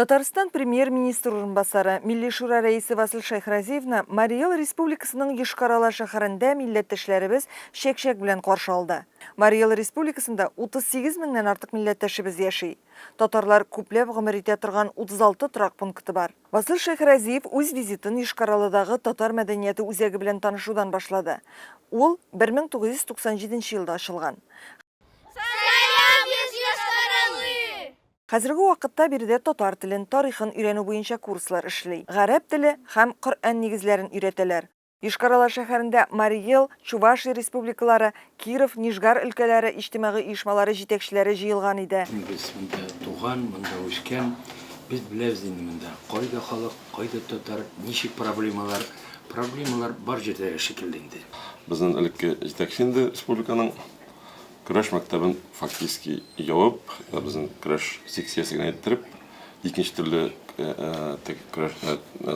Татарстан премьер-министр урынбасары Милли шура рәисе Васил Шайхразиевна Марий Эл Республикасының Йошкар-Ола шәһәрендә милләттәшләребез чәк-чәк белән каршы алды. Марий Эл Республикасында 38 меңнән артык милләттәшебез яши. Татарлар күпләп гомер итә торган 36 торак пункты бар. Васил Шайхразиев үз визитын Йошкар-Оладагы татар мәдәнияте үзәге белән танышудан башлады. Ул 1997 елда ачылган. Хәзерге вакытта биредә татар телен, тарихын өйрәнү буенча курслар эшли. Гарәп теле һәм Коръән нигезләрен өйрәтәләр. Йошкар-Ола шәһәрендә Марий Эл, Чувашия республикалары, Киров, Нижгар өлкәләре иҗтимагый оешмалары җитәкчеләре җыелган иде. Без монда туган, монда үскән, без беләбез инде монда кайда халык, кайда татар, ничек проблемалар бар җирдә шикелле инде. Безнең элекке җитәкче инде республиканың көрәш мәктәбен фактически ябып, безнең көрәш секциясен әйттереп, икенче төрле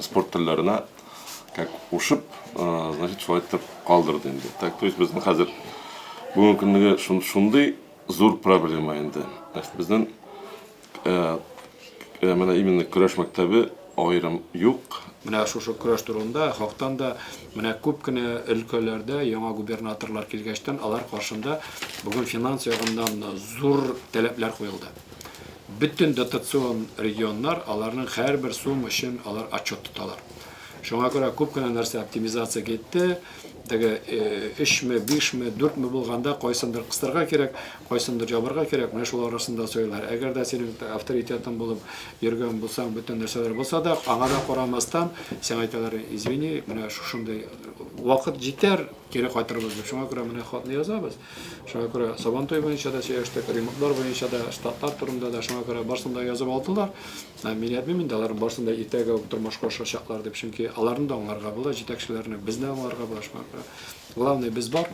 спорт төрләренә как ушып, значит, шулай итеп калдырды инде. Так, то есть безнең хәзер бүгенге көннеге шундый зур проблема инде. Безнең менә именно көрәш мәктәбе аерым юк. Менә шушы көрәш турында халыктан да менә күп кенә өлкәләрдә яңа губернаторлар килгәчтән алар каршында бүген финанс ягыннан зур таләпләр куелды. Bütün дотацион регионнар аларның һәрбер сум өчен алар отчет тоталар. Шуңа күрә күп кенә нәрсә оптимизация китте. Теге 3 5 4 булганда кайсындыр кыстырга кирәк, кайсындыр ябырга кирәк. Менә шул арасында сөйләр. Әгәр дә синең авторитетың булып йөргән булсаң, бүтән нәрсәләр булса да, аңа да карамастан, син әйтәләр, извини, менә шушындый вакыт җитәр, кире кайтырбыз дип. Шуңа күрә менә хатны язабыз. Шуңа күрә Сабантуй буенча да сөйләштек, ремонтлар буенча да, штатлар турында да, шуңа күрә барсында язып алдылар. Мин әйтмим инде, алар барсында иртәгә тормышка ашачаклар дип, чөнки аларны да аңларга була, җитәкчеләрне безне аңларга була. Главное без бар,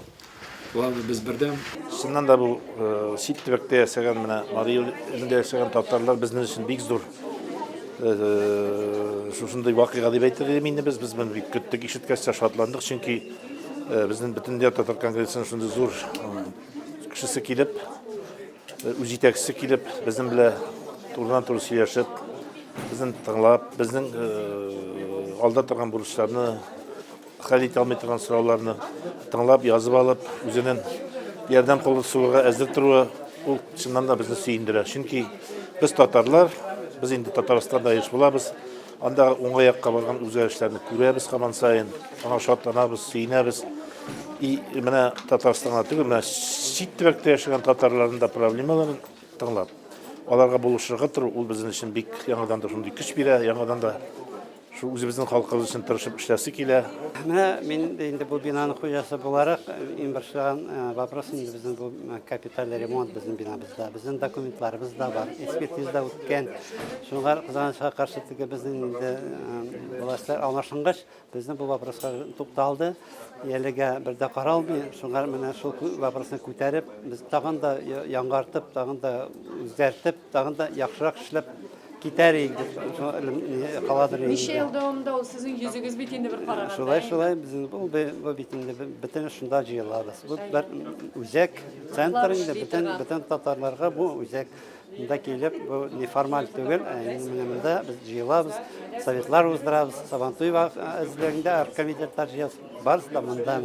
главное без бердәм. Шуннан да бу Сит төбәктә ясаган менә Марий Элендә ясаган татарлар безнең өчен бик зур шушындай вакыйга дип әйтергә инде без моны бик көттек, ишеткәч шатландык, чөнки безнең бөтен татар конгрессының шундый зур кешесе килеп, үз җитәкчесе килеп, безнең белән турыдан-туры сөйләшеп, безнең тыңлап, безнең алда торган бурычларны хәл итә алмый торган сорауларны тыңлап, язып алып, үзенең ярдәм кулы суларга әзер торуы ул чыннан да безне сөендерә. Чөнки без татарлар, без инде Татарстанда яшь булабыз. Анда уңай якка барган үзгәрешләрне күрәбез һаман саен. Аңа шатланабыз, сөенәбез. И менә Татарстанга түгел, менә Сит төбәктә яшәгән татарларның да проблемаларын тыңлап, аларга булышырга туры ул безнең өчен бик яңадан да шундый көч бирә, яңадан да үзебезнең халкыбыз өчен тырышып эшләсе килә. Мин инде бу бинаның хуҗасы буларак, иң бершегән вопрос инде безнең бу капиталь ремонт безнең бинабызда, безнең документларыбыз да бар, экспертиза үткән. Шуңар кызганычка каршы теге безнең инде властьлар аңлашынгач, безнең бу вопроска тукталды. Әлегә бердә каралмый, шуңар менә шул вопросны күтәреп, без тагын да яңартып, тагын да үзгәртеп, тагын да яхшырак эшләп китәрик дип каладыр инде. Ничә ел дәвамында ул сезнең йөзегез бит инде бер караганда. Шулай безнең бу бит инде бөтен шунда җыелабыз. Бу бер үзәк центр инде бөтен татарларга бу үзәк. Монда килеп, бу неформаль түгел, монда без җыелабыз, советлар уздырабыз, Сабантуй әзерлегендә оргкомитетлар җыелабыз, барысы да монда.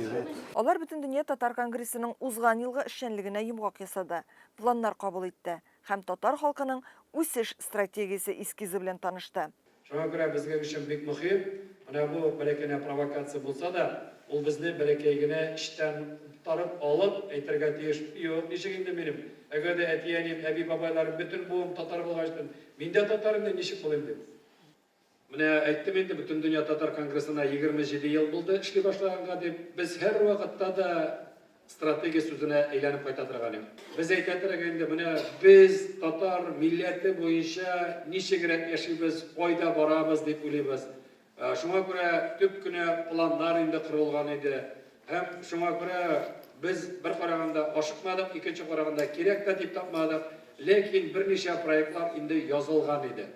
Алар бөтен дөнья татар конгрессының узган елгы эшчәнлегенә йомгак ясады, планнар кабул итте һәм татар халкының үсеш стратегиясе эскизы белән танышты. Шуңа күрә безгә өчен бик мөһим, менә бу бәләкәй провокация булса да, ул безне бәләкәй генә эштән тарып алып, әйтергә тиеш, юк, ничек инде минем, әгәр дә әтиянем, әби бабайларым бөтен буым татар булгачтан, мин дә татар инде ничек булыйм дип. Менә әйттем инде, бөтен дөнья татар конгрессына 27 ел булды эшли башлаганга дип, без һәр вакытта да стратегия сүзенә әйләнеп кайта торган идек. Без әйтәләр инде, менә без татар милләте буенча ничегрәк яшибез, кайда барабыз дип уйлыйбыз. Шуңа күрә төп кенә планнар инде корылган иде. Һәм шуңа күрә без бер караганда ашыкмадык, икенче караганда кирәк тә дип тапмадык, ләкин берничә проектлар инде язылган иде.